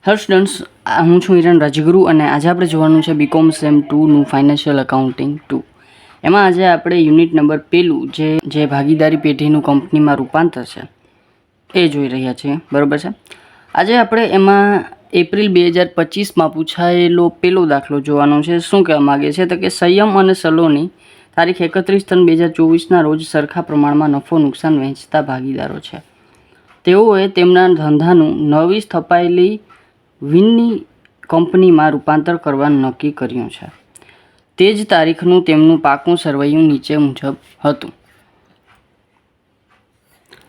Hello students, હું છું હિરણ રાજગુરુ અને આજે આપણે જોવાનું છે બીકોમ સેમ 2નું ફાઇનાન્શિયલ એકાઉન્ટિંગ 2. એમાં આજે આપણે યુનિટ નંબર પહેલું જે ભાગીદારી પેઢીનું કંપનીમાં રૂપાંતર છે એ જોઈ રહ્યા છીએ. બરાબર છે. આજે આપણે એમાં એપ્રિલ 2025માં પૂછાયેલો પહેલો દાખલો જોવાનો છે. શું કહેવા માગે છે તો કે સંયમ અને સલોની તારીખ 31/3/2024ના રોજ સરખા પ્રમાણમાં નફો નુકસાન વહેંચતા ભાગીદારો છે. તેઓએ તેમના ધંધાનું નવી સ્થપાયેલી વિનની કંપનીમાં રૂપાંતર કરવાનું નક્કી કર્યું છે. તે જ તારીખનું તેમનું પાકું સરવૈયું નીચે મુજબ હતું.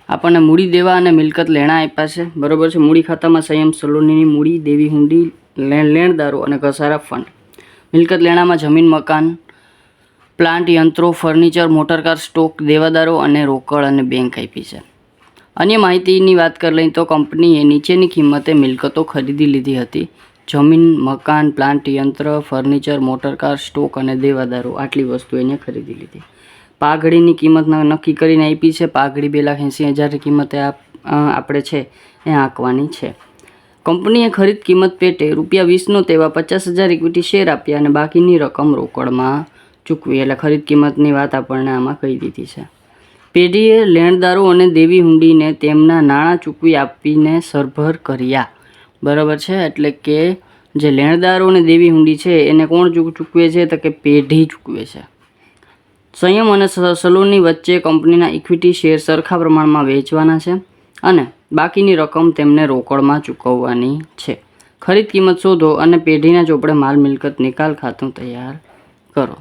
આપણને મૂડી દેવા અને મિલકત લેણા આપ્યા છે. બરોબર છે. મૂડી ખાતામાં સંયમ સલોનીની મૂડી, દેવી હુંડી, લેણદારો અને ઘસારા ફંડ. મિલકત લેણામાં જમીન, મકાન, પ્લાન્ટ, યંત્રો, ફર્નિચર, મોટરકાર, સ્ટોક, દેવાદારો અને રોકડ અને બેંક આપી છે. અન્ય માહિતીની વાત કરી લઈએ તો કંપનીએ નીચેની કિંમતે મિલકતો ખરીદી લીધી હતી: જમીન, મકાન, પ્લાન્ટ, યંત્ર, ફર્નિચર, મોટરકાર, સ્ટોક અને દેવાદારો. આટલી વસ્તુ એને ખરીદી લીધી. પાઘડીની કિંમત નક્કી કરીને આપી છે. પાઘડી 2,80,000 કિંમતે આપણે છે એ આંકવાની છે. કંપનીએ ખરીદ કિંમત પેટે ₹20નો તેવા 50,000 ઇક્વિટી શેર આપ્યા અને બાકીની રકમ રોકડમાં ચૂકવી. એટલે ખરીદ કિંમતની વાત આપણને આમાં કહી દીધી છે. પેઢીએ લેણદારો અને દેવી હુંડીને તેમના નાણાં ચૂકવી આપીને સરભર કર્યા. બરાબર છે. એટલે કે જે લેણદારો અને દેવી હુંડી છે એને કોણ ચૂકવે છે તો કે પેઢી ચૂકવે છે. સંયમ અને સલોની વચ્ચે કંપનીના ઇક્વિટી શેર સરખા પ્રમાણમાં વેચવાના છે અને બાકીની રકમ તેમને રોકડમાં ચૂકવવાની છે. ખરીદ કિંમત શોધો અને પેઢીના ચોપડે માલ મિલકત નિકાલ ખાતું તૈયાર કરો.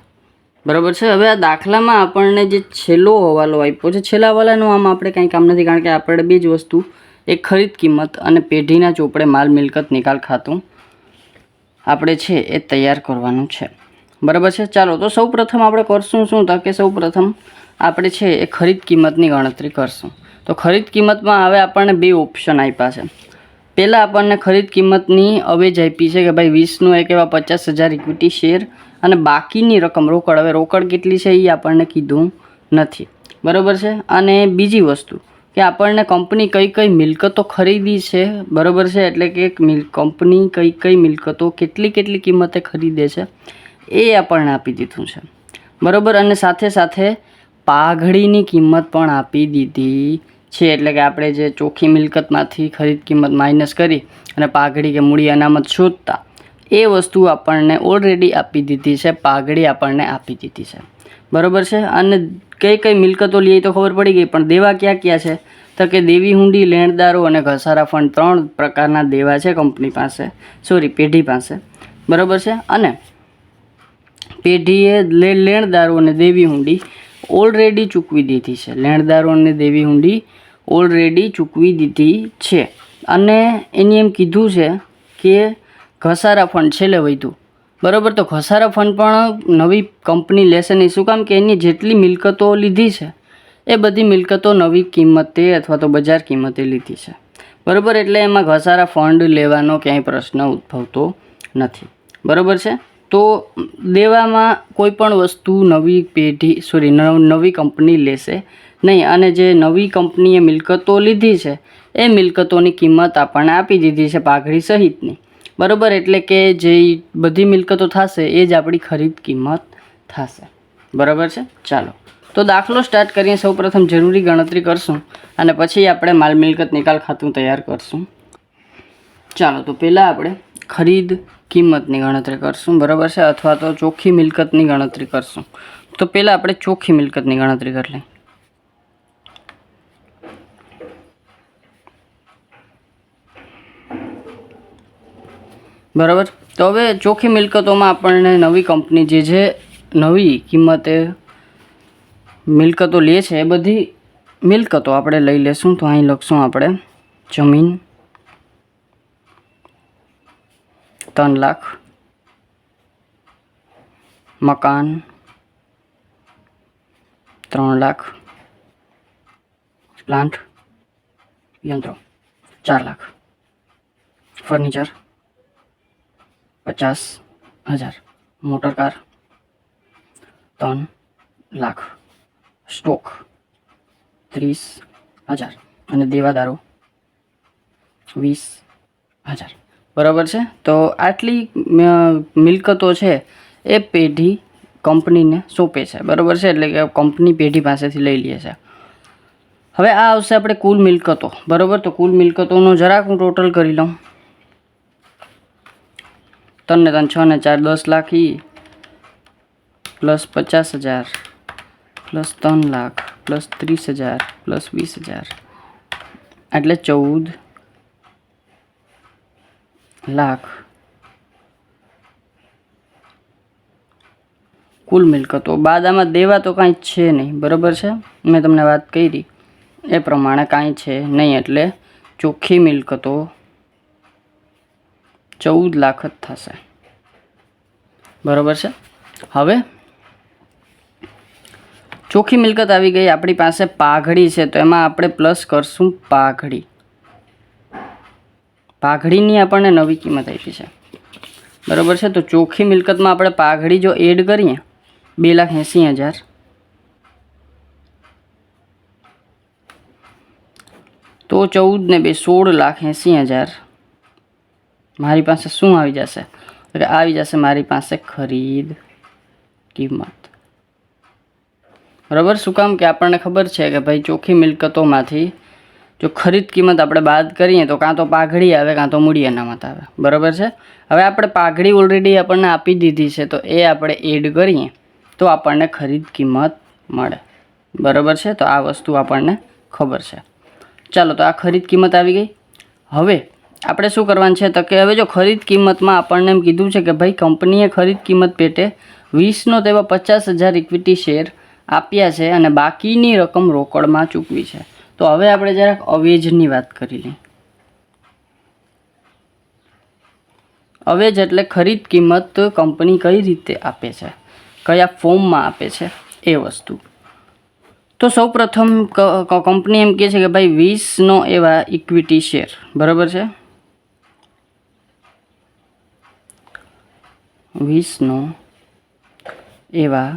બરાબર છે. હવે આ દાખલામાં આપણને જે છેલ્લો હવાલો આપ્યો છે, છેલ્લા હવાલાનું આમ આપણે કંઈ કામ નથી, કારણ કે આપણે બે જ વસ્તુ, એક ખરીદ કિંમત અને પેઢીના ચોપડે માલ મિલકત નિકાલ ખાતું આપણે છે એ તૈયાર કરવાનું છે. બરાબર છે. ચાલો તો સૌ પ્રથમ આપણે કરશું શું તો કે સૌ પ્રથમ આપણે છે એ ખરીદ કિંમતની ગણતરી કરશું. તો ખરીદ કિંમતમાં હવે આપણને બે ઓપ્શન આપ્યા છે. પહેલાં આપણને ખરીદ કિંમતની અવેજ આપી છે કે ભાઈ 20નું એક એવા 50,000 ઇક્વિટી શેર અને બાકીની રકમ રોકડ. હવે રોકડ કેટલી છે એ આપણને કીધું નથી. બરાબર છે. અને બીજી વસ્તુ કે આપણને કંપની કઈ કઈ મિલકતો ખરીદી છે. બરાબર છે. એટલે કે કંપની કઈ કઈ મિલકતો કેટલી કિંમતે ખરીદે છે એ આપણને આપી દીધું છે. બરાબર. અને સાથે સાથે પાઘડીની કિંમત પણ આપી દીધી છે. એટલે કે આપણે જે ચોખ્ખી મિલકતમાંથી ખરીદ કિંમત માઇનસ કરી અને પાઘડી કે મૂડી અનામત શોધતા એ વસ્તુ આપણને ઓલરેડી આપી દીધી છે. પાઘડી આપણને આપી દીધી છે. બરાબર છે. અને કઈ કઈ મિલકતો લઈએ તો ખબર પડી ગઈ, પણ દેવા ક્યાં ક્યાં છે તો કે દેવી હુંડી, લેણદારો અને ઘસારા ફંડ. 3 પ્રકારના દેવા છે કંપની પાસે, પેઢી પાસે. બરાબર છે. અને પેઢીએ લેણદારો અને દેવી હુંડી ઓલરેડી ચૂકવી દીધી છે. લેણદારો અને દેવી હુંડી ઓલરેડી ચૂકવી દીધી છે. અને એની એમ કીધું છે કે ઘસારા ફંડ છેલ્લે વધ્યું. બરાબર. તો ઘસારા ફંડ પણ નવી કંપની લેશે નહીં. શું કામ કે એની જેટલી મિલકતો લીધી છે એ બધી મિલકતો નવી કિંમતે અથવા તો બજાર કિંમતે લીધી છે. બરાબર. એટલે એમાં ઘસારા ફંડ લેવાનો ક્યાંય પ્રશ્ન ઉદ્ભવતો નથી. બરાબર છે. તો દેવામાં કોઈ પણ વસ્તુ નવી કંપની લેશે નહીં. અને જે નવી કંપનીએ મિલકતો લીધી છે એ મિલકતોની કિંમત આપણને આપી દીધી છે પાઘડી સહિતની. બરાબર. એટલે કે જે બધી મિલકતો થશે એ જ આપણી ખરીદ કિંમત થશે. બરાબર છે. ચાલો તો દાખલો સ્ટાર્ટ કરીએ. સૌ પ્રથમ જરૂરી ગણતરી કરશું અને પછી આપણે માલ મિલકત નિકાલ ખાતું તૈયાર કરશું. ચાલો તો પહેલાં આપણે ખરીદ કિંમતની ગણતરી કરશું. બરાબર છે. અથવા તો ચોખ્ખી મિલકતની ગણતરી કરશું. તો પહેલાં આપણે ચોખ્ખી મિલકતની ગણતરી કરી લઈએ. બરાબર. તો હવે ચોખ્ખી મિલકતોમાં આપણને નવી કંપની જે નવી કિંમતે મિલકતો લે છે એ બધી મિલકતો આપણે લઈ લેશું. તો અહીં લખશું આપણે જમીન 3 લાખ, મકાન 3 લાખ, પ્લાન્ટ યંત્રો 4 lakh, furniture 50,000, motorcar 3 lakh, stock 30,000 અને દેવાદારો 20,000. બરાબર છે. તો આટલી મિલકતો છે એ પેઢી કંપનીને સોંપે છે. બરાબર છે, એટલે કે કંપની પેઢી પાસેથી લઈ લે છે. હવે આ આવશે આપણે કુલ મિલકતો. બરાબર, તો કુલ મિલકતોનો જરાક હું ટોટલ કરી લઉં. 3 ને 3 6 ને 4 10 lakh plus 50,000 plus 3 lakh plus 30,000 plus 20,000 એટલે 14 લાખ કુલ મિલકતો. બાદ આમાં દેવા તો કાંઈ છે નહીં. બરાબર છે, મેં તમને વાત કરી એ પ્રમાણે કાંઈ છે નહીં, એટલે ચોખ્ખી મિલકતો 14 લાખ જ થશે. બરાબર છે. હવે ચોખ્ખી મિલકત આવી ગઈ. આપણી પાસે પાઘડી છે, તો એમાં આપણે પ્લસ કરશું પાઘડી. પાઘડીની આપણને નવી કિંમત આપી છે. બરાબર છે, તો ચોખ્ખી મિલકતમાં આપણે પાઘડી જો એડ કરીએ 2,80,000 તો 14 ને 2 16,80,000 મારી પાસે શું આવી જશે? એટલે આવી જશે મારી પાસે ખરીદ કિંમત. બરાબર, શું કામ કે આપણને ખબર છે કે ભાઈ ચોખ્ખી મિલકતોમાંથી જો ખરીદ કિંમત આપણે બાદ કરીએ તો કાં તો પાઘડી આવે કાં તો મૂડી અનામત આવે. બરાબર છે. હવે આપણે પાઘડી ઓલરેડી આપણને આપી દીધી છે, તો એ આપણે એડ કરીએ તો આપણને ખરીદ કિંમત મળે. બરાબર છે, તો આ વસ્તુ આપણને ખબર છે. ચાલો, તો આ ખરીદ કિંમત આવી ગઈ. હવે આપણે શું કરવાનું છે તો કે હવે જો ખરીદ કિંમતમાં આપણને એમ કીધું છે કે ભાઈ કંપનીએ ખરીદ કિંમત પેટે 20 તેવા 50,000 ઇક્વિટી શેર આપ્યા છે અને બાકીની રકમ રોકડમાં ચૂકવી છે. તો હવે આપણે જરાક અવેજની વાત કરી લઈએ. અવેજ એટલે ખરીદ કિંમત કંપની કઈ રીતે આપે છે, કયા ફોર્મમાં આપે છે એ વસ્તુ. તો સૌપ્રથમ કંપની એમ કહે છે કે ભાઈ 20 એવા ઇક્વિટી શેર. બરાબર છે, 20 એવા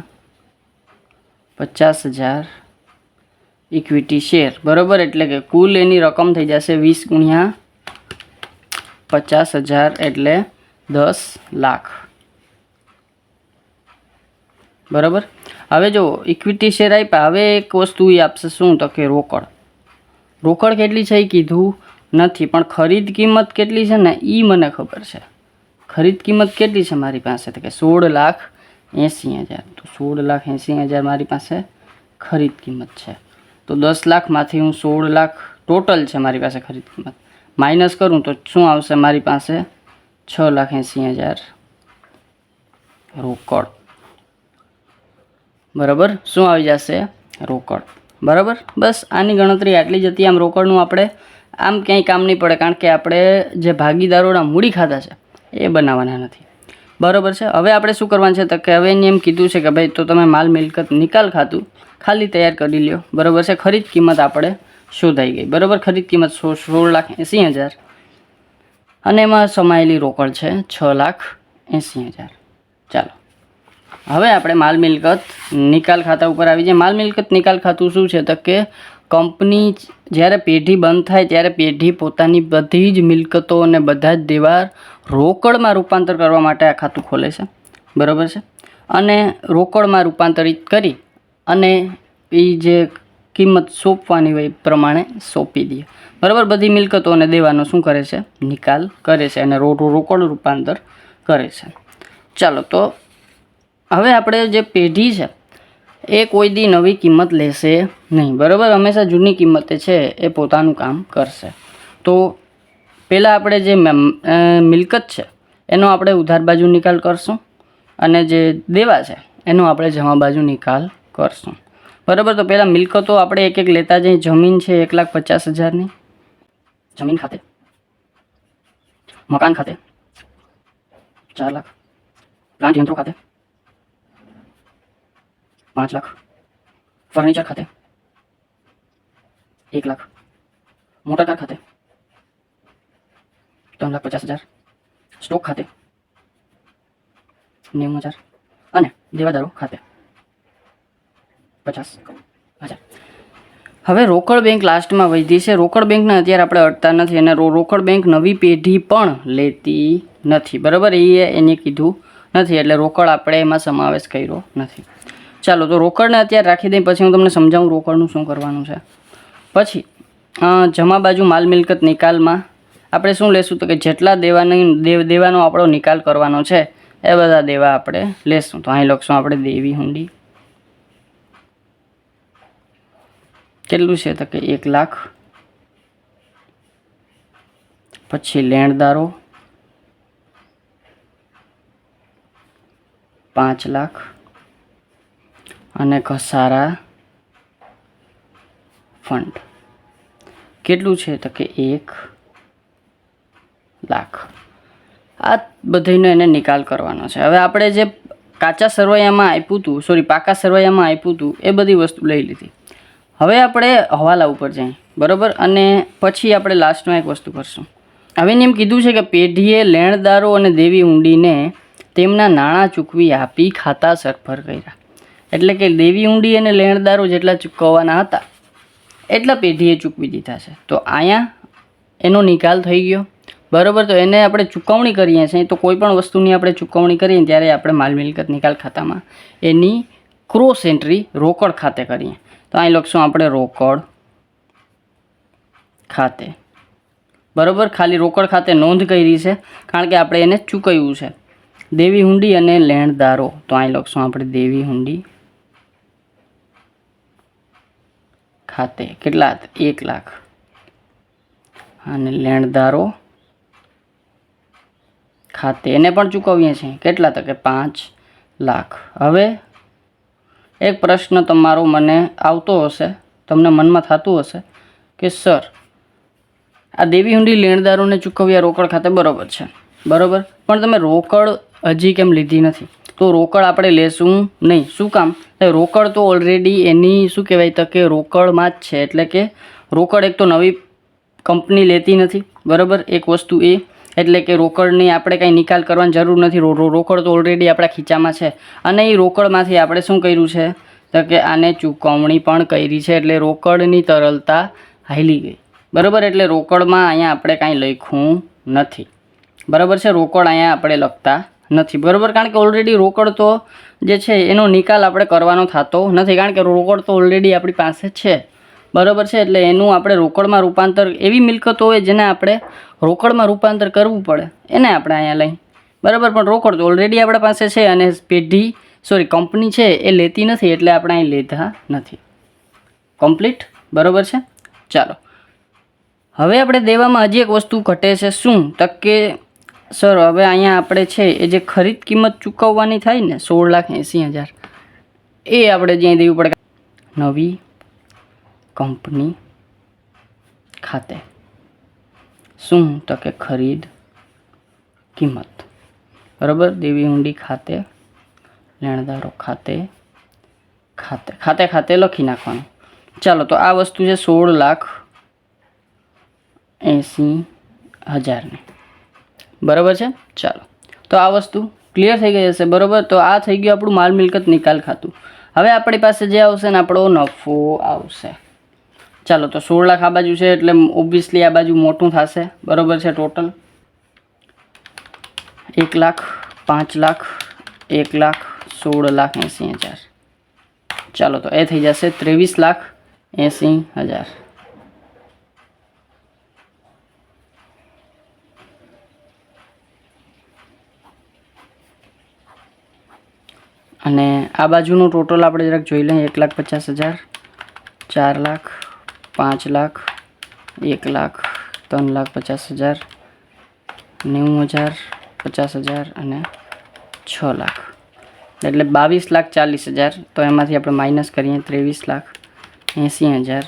50,000 ઇક્વિટી શેર. બરાબર, એટલે કે કુલ એની રકમ થઈ જશે 20 ગુણ્યા 50,000 એટલે 10 લાખ. બરાબર. હવે જો ઇક્વિટી શેર આપ્યા, હવે એક વસ્તુ એ આપશે શું તો કે રોકડ. રોકડ કેટલી છે એ કીધું નથી, પણ ખરીદ કિંમત કેટલી છે ને એ મને ખબર છે. ખરીદ કિંમત કેટલી છે મારી પાસે તો કે 16,80,000. તો 16,80,000 મારી પાસે ખરીદ કિંમત છે. તો 10 લાખમાંથી હું 16 લાખ ટોટલ છે મારી પાસે ખરીદ કિંમત માઇનસ કરું તો શું આવશે? મારી પાસે 6,80,000 રોકડ. બરાબર, શું આવી જશે? રોકડ. બરાબર, બસ આની ગણતરી આટલી જ હતી. આમ રોકડનું આપણે આમ ક્યાંય કામ નહીં પડે, કારણ કે આપણે જે ભાગીદારોના મૂડી ખાતા છે એ બનાવવાના નથી. બરાબર છે. હવે આપણે શું કરવાનું છે તો કે હવે એને એમ કીધું છે કે ભાઈ તો તમે માલ મિલકત નિકાલ ખાતું ખાલી તૈયાર કરી લ્યો. બરાબર છે. ખરીદ કિંમત આપણે શોધાઈ ગઈ. બરાબર, ખરીદ કિંમત 16,80,000 અને એમાં સમાયેલી રોકડ છે 6,80,000. ચાલો, હવે આપણે માલ મિલકત નિકાલ ખાતા ઉપર આવી જાય. માલ મિલકત નિકાલ ખાતું શું છે તો કે કંપની જ્યારે પેઢી બંધ થાય ત્યારે પેઢી પોતાની બધી જ મિલકતો અને બધા જ દેવા રોકડમાં રૂપાંતર કરવા માટે આ ખાતું ખોલે છે. બરાબર છે, અને રોકડમાં રૂપાંતરિત કરી અને એ જે કિંમત સોંપવાની હોય એ પ્રમાણે સોંપી દે. બરાબર, બધી મિલકતો અને દેવાનો શું કરે છે? નિકાલ કરે છે અને રોકડ રૂપાંતર કરે છે. ચાલો, તો હવે આપણે જે પેઢી છે એ કોઈ દી નવી કિંમત લેશે નહીં. બરાબર, હંમેશા જૂની કિંમતે છે એ પોતાનું કામ કરશે. તો પહેલાં આપણે જે મિલકત છે એનો આપણે ઉધાર બાજુ નિકાલ કરશું અને જે દેવા છે એનો આપણે જમા બાજુ નિકાલ કરશું. બરાબર, તો પહેલાં મિલકતો આપણે એક એક લેતા જઈએ. જમીન છે 1,50,000ની, જમીન ખાતે. મકાન ખાતે 4 લાખ. પ્લાન્ટ યંત્રો ખાતે 5 લાખ. ફર્નિચર ખાતે 1 લાખ. મોટર કાર ખાતે 3,50,000. સ્ટોક ખાતે 90,000 અને દેવાદારો ખાતે 50,000. હવે રોકડ બેંક લાસ્ટમાં વધી છે. રોકડ બેંકને અત્યારે આપણે અડતા નથી અને રોકડ બેંક નવી પેઢી પણ લેતી નથી. બરાબર, એને કીધું નથી એટલે રોકડ આપણે એમાં સમાવેશ કર્યો નથી. ચાલો તો રોકડને અત્યારે રાખી દઈએ, પછી હું તમને સમજાવું રોકડનું શું કરવાનું છે. પછી જમા બાજુ માલ મિલકત નિકાલમાં આપણે શું લેશું તો કે જેટલા દેવાનો આપણો નિકાલ કરવાનો છે એ બધા દેવા આપણે લેશું. તો અહીં લખશું આપણે દેવી હુંડી. કેટલું છે તો કે 1 લાખ. પછી લેણદારો 5 લાખ અને ઘસારા ફંડ કેટલું છે તો કે 1 લાખ. આ બધાનો એને નિકાલ કરવાનો છે. હવે આપણે જે કાચા સરવૈયામાં આપ્યું હતું, પાકા સરવૈયામાં આપ્યું હતું એ બધી વસ્તુ લઈ લીધી. હવે આપણે હવાલા ઉપર જઈએ, બરાબર, અને પછી આપણે લાસ્ટમાં એક વસ્તુ કરશું. હવે એમ કીધું છે કે પેઢીએ લેણદારો અને દેવી હુંડીને તેમના નાણાં ચૂકવી આપી ખાતા સરભર કર્યા. એટલે કે દેવી હુંડી અને લેણદારો જેટલા ચૂકવવાના હતા એટલા પેઢીએ ચૂકવી દીધા છે. તો અહીંયા એનો નિકાલ થઈ ગયો, બરાબર. તો એને આપણે ચૂકવણી કરીએ છીએ તો કોઈ પણ વસ્તુની આપણે ચૂકવણી કરીએ ત્યારે આપણે માલ મિલકત નિકાલ ખાતામાં એની ક્રોસ એન્ટ્રી રોકડ ખાતે કરીએ. તો અહીં લખશું આપણે રોકડ ખાતે, બરાબર. ખાલી રોકડ ખાતે નોંધ કરી છે કારણ કે આપણે એને ચૂકવ્યું છે. દેવી હુંડી અને લેણદારો, તો અહીં લખશું આપણે દેવી હુંડી ખાતે કેટલા 1 લાખ અને લેણદારો ખાતે એને પણ ચૂકવીએ છીએ કેટલા તો કે 5 લાખ. હવે એક પ્રશ્ન તમારો મને આવતો હશે, તમને મનમાં થતું હશે કે સર આ દેવી હુંડી લેણદારોને ચૂકવ્યા રોકડ ખાતે બરાબર છે, બરાબર, પણ તમે રોકડ હજી કેમ લીધી નથી? તો રોકડ આપણે લેશું નહીં. શું કામ? રોકડ તો ઓલરેડી એની શું કહેવાય તો કે રોકડમાં જ છે. એટલે કે રોકડ એક તો નવી કંપની લેતી નથી, બરાબર, એક વસ્તુ એ. એટલે કે રોકડની આપણે કંઈ નિકાલ કરવાની જરૂર નથી. રોકડ તો ઓલરેડી આપણા ખીચામાં છે અને એ રોકડમાંથી આપણે શું કર્યું છે તો કે આને ચૂકવણી પણ કરી છે. એટલે રોકડની તરલતા હાલી ગઈ, બરાબર. એટલે રોકડમાં અહીંયા આપણે કાંઈ લખ્યું નથી, બરાબર છે. રોકડ અહીંયા આપણે લખતા નથી, બરાબર, કારણ કે ઓલરેડી રોકડ તો જે છે એનો નિકાલ આપણે કરવાનો થતો નથી, કારણ કે રોકડ તો ઓલરેડી આપણી પાસે છે, બરાબર છે. એટલે એનું આપણે રોકડમાં રૂપાંતર, એવી મિલકતો હોય જેને આપણે રોકડમાં રૂપાંતર કરવું પડે એને આપણે અહીંયા લઈ, બરાબર. પણ રોકડ તો ઓલરેડી આપણા પાસે છે અને કંપની છે એ લેતી નથી એટલે આપણે અહીં લેતા નથી. કમ્પ્લીટ, બરાબર છે. ચાલો હવે આપણે દેવામાં હજી એક વસ્તુ ઘટે છે. શું તો કે સર હવે અહીંયા આપણે છે એ જે ખરીદ કિંમત ચૂકવવાની થાય ને 16,80,000 એ આપણે જ્યાં દેવું પડે નવી કંપની ખાતે. શું તો કે ખરીદ કિંમત, બરાબર. દેવી હુંડી ખાતે, લેણદારો ખાતે લખી નાખવાનું. ચાલો તો આ વસ્તુ છે 16,80,000 બરાબર છે. ચાલો તો આ વસ્તુ ક્લિયર થઈ ગઈ હશે, બરાબર. તો આ થઈ ગયું આપણું માલ મિલકત નિકાલ ખાતું. હવે આપણી પાસે જે આવશે ને આપણો નફો આવશે. ચાલો તો 16 લાખ આ બાજુ છે એટલે ઓબ્વિયસલી આ બાજુ મોટું થશે, બરાબર છે. ટોટલ 1 લાખ, 5 લાખ, 1 લાખ, 16,80,000. ચાલો તો એ થઈ જશે 23,80,000. અને આ બાજુનું ટોટલ આપણે જરાક જોઈ લઈએ. 1,50,000, 4 લાખ, 5 લાખ, 1 લાખ, 3,50,000, 90,000, 50,000 અને 6 લાખ. એટલે 22,40,000. તો એમાંથી આપણે માઇનસ કરીએ 23,80,000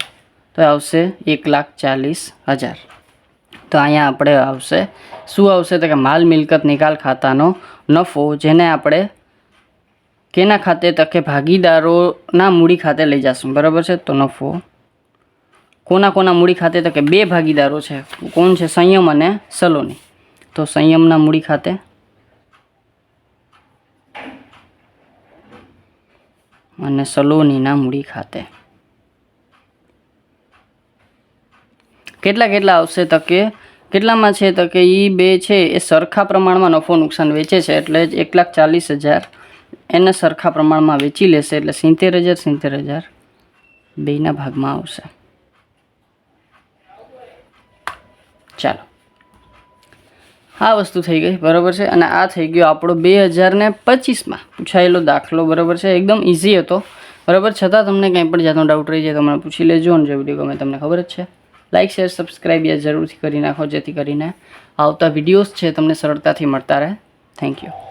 તો આવશે 1,40,000. તો અહીંયા આપણે આવશે શું આવશે તો કે માલ મિલકત નિકાલ ખાતાનો નફો, જેને આપણે કેના ખાતે તો કે ભાગીદારોના મૂડી ખાતે લઈ જશું, બરાબર છે. તો નફો કોના મૂડી ખાતે તો કે 2 ભાગીદારો છે. કોણ છે? સંયમ અને સલોની. તો સંયમના મૂડી ખાતે અને સલોનીના મૂડી ખાતે. કેટલા આવશે તો કે કેટલામાં છે તો કે એ બે છે એ સરખા પ્રમાણમાં નફો નુકસાન વેચે છે, એટલે જ 1,40,000 એને સરખા પ્રમાણમાં વેચી લેશે, એટલે 70,000 બેના ભાગમાં આવશે. ચાલો, આ વસ્તુ થઈ ગઈ, બરાબર છે. અને આ થઈ ગયો આપણો 2025માં પૂછાયેલો દાખલો, બરાબર છે. એકદમ ઇઝી હતો, બરાબર. છતાં તમને કંઈ પણ જાતનો ડાઉટ રહી જાય તો મને પૂછી લેજો. અને જો વિડીયો ગમે તમને ખબર જ છે, લાઇક શેર સબસ્ક્રાઈબ જરૂરથી કરી નાખો, જેથી કરીને આવતા વિડીયોઝ છે તમને સરળતાથી મળતા રહે. Thank you.